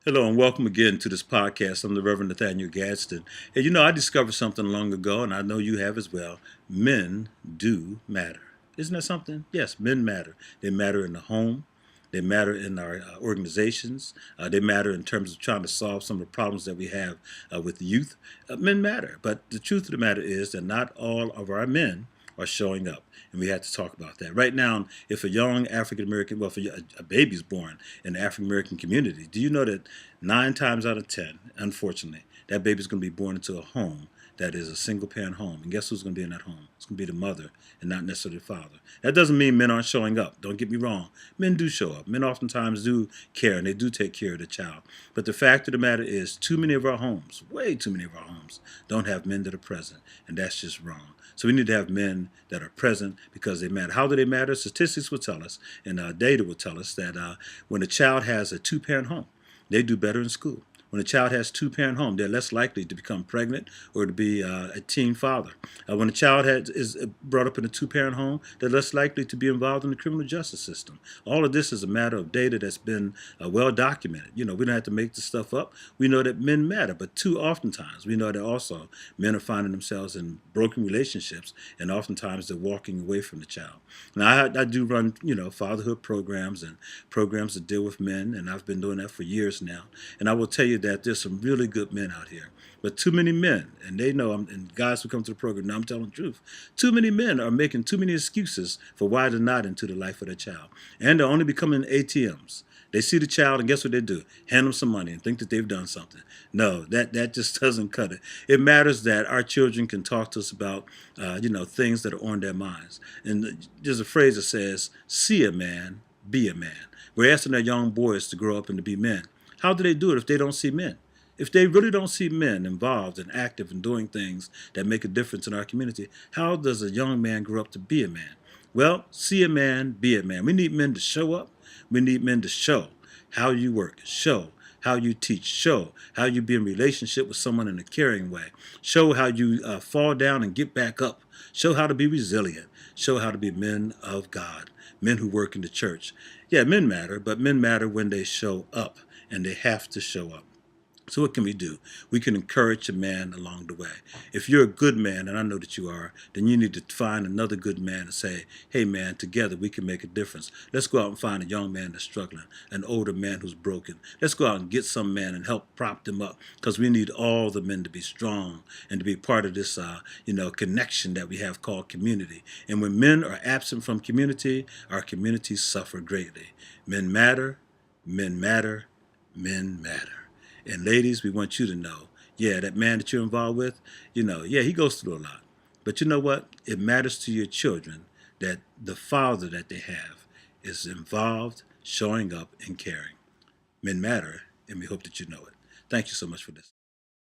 Hello and welcome again to this podcast. I'm the Reverend Nathaniel Gadsden. And I discovered something long ago, and I know you have as well. Men do matter. Isn't that something? Yes, men matter. They matter in the home. They matter in our organizations. They matter in terms of trying to solve some of the problems that we have with youth. Men matter. But the truth of the matter is that not all of our men are showing up. And we had to talk about that. Right now, if a young African American, well, if a baby's born in the African American community, do you know that 9 times out of 10, unfortunately, that baby's going to be born into a home that is a single parent home? And guess who's going to be in that home? It's going to be the mother and not necessarily the father. That doesn't mean men aren't showing up. Don't get me wrong. Men do show up. Men oftentimes do care and they do take care of the child. But the fact of the matter is, too many of our homes, way too many of our homes, don't have men that are present. And that's just wrong. So we need to have men that are present because they matter. How do they matter? Statistics will tell us, and data will tell us that when a child has a two-parent home, they do better in school. When a child has two-parent home, they're less likely to become pregnant or to be a teen father. When a child is brought up in a two-parent home, they're less likely to be involved in the criminal justice system. All of this is a matter of data that's been well documented. We don't have to make this stuff up. We know that men matter, but too oftentimes we know that also men are finding themselves in broken relationships, and oftentimes they're walking away from the child. Now, I do run, fatherhood programs and programs that deal with men, and I've been doing that for years now. And I will tell you that there's some really good men out here. But too many men, and they know, and guys who come to the program, now I'm telling the truth, too many men are making too many excuses for why they're not into the life of their child. And they're only becoming ATMs. They see the child, and guess what they do? Hand them some money and think that they've done something. No, that just doesn't cut it. It matters that our children can talk to us about, things that are on their minds. And there's a phrase that says, see a man, be a man. We're asking our young boys to grow up and to be men. How do they do it if they don't see men? If they really don't see men involved and active in doing things that make a difference in our community, how does a young man grow up to be a man? Well, see a man, be a man. We need men to show up. We need men to show how you work, show how you teach, show how you be in relationship with someone in a caring way, show how you fall down and get back up, show how to be resilient, show how to be men of God, men who work in the church. Yeah, men matter, but men matter when they show up, and they have to show up. So what can we do? We can encourage a man along the way. If you're a good man, and I know that you are, then you need to find another good man and say, hey man, together we can make a difference. Let's go out and find a young man that's struggling, an older man who's broken. Let's go out and get some man and help prop them up, because we need all the men to be strong and to be part of this, connection that we have called community. And when men are absent from community, our communities suffer greatly. Men matter, men matter, men matter. And ladies, we want you to know, yeah, that man that you're involved with, yeah, he goes through a lot. But you know what? It matters to your children that the father that they have is involved, showing up, and caring. Men matter, and we hope that you know it. Thank you so much for this.